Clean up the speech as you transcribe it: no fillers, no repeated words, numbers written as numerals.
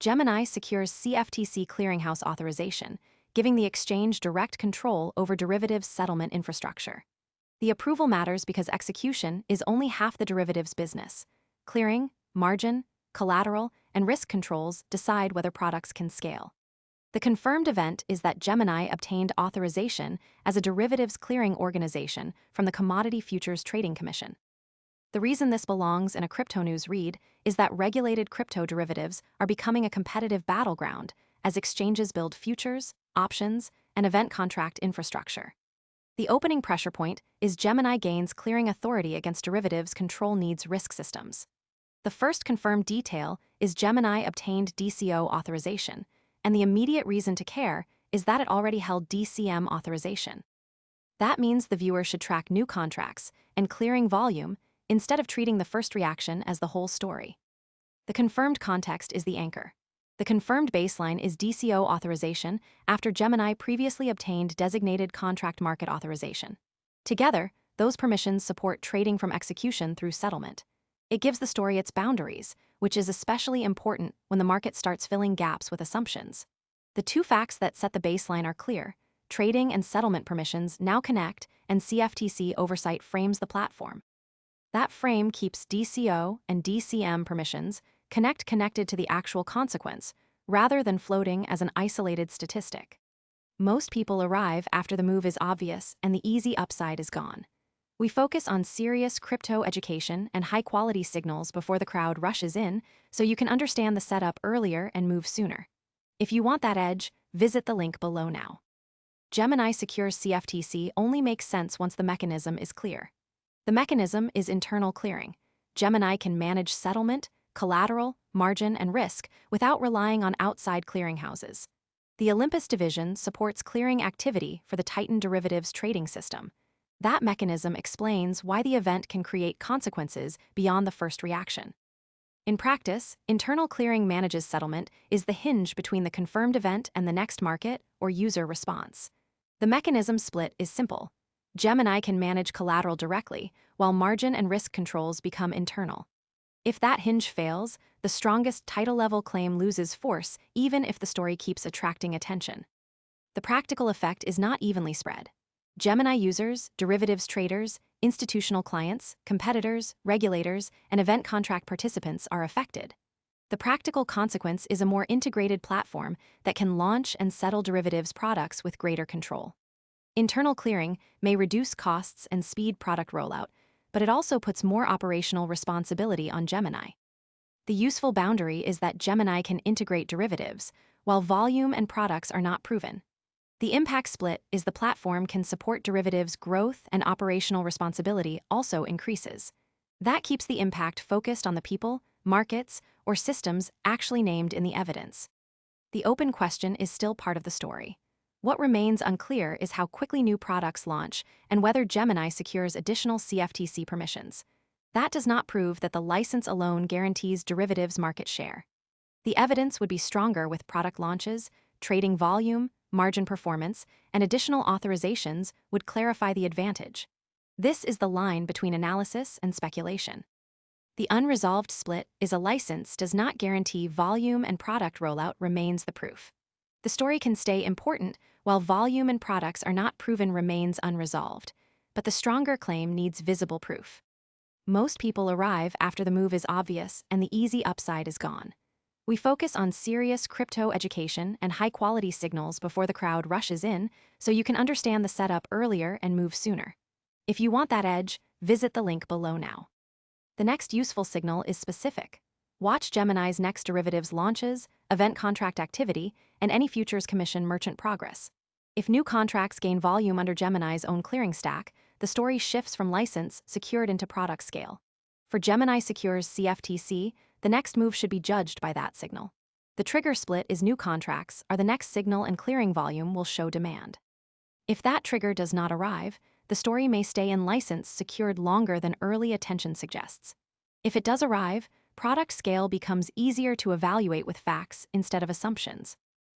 Gemini secures CFTC clearinghouse authorization, giving the exchange direct control over derivatives settlement infrastructure. The approval matters because execution is only half the derivatives business. Clearing, margin, collateral, and risk controls decide whether products can scale. The confirmed event is that Gemini obtained authorization as a derivatives clearing organization from the Commodity Futures Trading Commission. The reason this belongs in a crypto news read is that regulated crypto derivatives are becoming a competitive battleground as exchanges build futures, options, and event contract infrastructure. The opening pressure point is Gemini gains clearing authority against derivatives control needs risk systems. The first confirmed detail is Gemini obtained DCO authorization, and the immediate reason to care is that it already held DCM authorization. That means the viewer should track new contracts and clearing volume instead of treating the first reaction as the whole story. The confirmed context is the anchor. The confirmed baseline is DCO authorization after Gemini previously obtained designated contract market authorization. Together, those permissions support trading from execution through settlement. It gives the story its boundaries, which is especially important when the market starts filling gaps with assumptions. The two facts that set the baseline are clear. Trading and settlement permissions now connect, and CFTC oversight frames the platform. That frame keeps DCO and DCM permissions connected to the actual consequence, rather than floating as an isolated statistic. Most people arrive after the move is obvious and the easy upside is gone. We focus on serious crypto education and high-quality signals before the crowd rushes in, so you can understand the setup earlier and move sooner. If you want that edge, visit the link below now. Gemini secures CFTC only makes sense once the mechanism is clear. The mechanism is internal clearing. Gemini can manage settlement, collateral, margin, and risk without relying on outside clearinghouses. The Olympus division supports clearing activity for the Titan derivatives trading system. That mechanism explains why the event can create consequences beyond the first reaction. In practice, internal clearing manages settlement is the hinge between the confirmed event and the next market or user response. The mechanism split is simple. Gemini can manage collateral directly, while margin and risk controls become internal. If that hinge fails, the strongest title-level claim loses force even if the story keeps attracting attention. The practical effect is not evenly spread. Gemini users, derivatives traders, institutional clients, competitors, regulators, and event contract participants are affected. The practical consequence is a more integrated platform that can launch and settle derivatives products with greater control. Internal clearing may reduce costs and speed product rollout, but it also puts more operational responsibility on Gemini. The useful boundary is that Gemini can integrate derivatives, while volume and products are not proven. The impact split is the platform can support derivatives growth and operational responsibility also increases. That keeps the impact focused on the people, markets, or systems actually named in the evidence. The open question is still part of the story. What remains unclear is how quickly new products launch and whether Gemini secures additional CFTC permissions. That does not prove that the license alone guarantees derivatives market share. The evidence would be stronger with product launches, trading volume, margin performance, and additional authorizations would clarify the advantage. This is the line between analysis and speculation. The unresolved split is a license does not guarantee volume and product rollout remains the proof. The story can stay important while volume and products are not proven remains unresolved, but the stronger claim needs visible proof. Most people arrive after the move is obvious and the easy upside is gone. We focus on serious crypto education and high-quality signals before the crowd rushes in, so you can understand the setup earlier and move sooner. If you want that edge, visit the link below now. The next useful signal is specific. Watch Gemini's next derivatives launches, event contract activity, and any futures commission merchant progress. If new contracts gain volume under Gemini's own clearing stack, the story shifts from license secured into product scale. For Gemini secures CFTC, the next move should be judged by that signal. The trigger split is new contracts are the next signal and clearing volume will show demand. If that trigger does not arrive, the story may stay in license secured longer than early attention suggests. If it does arrive, product scale becomes easier to evaluate with facts instead of assumptions.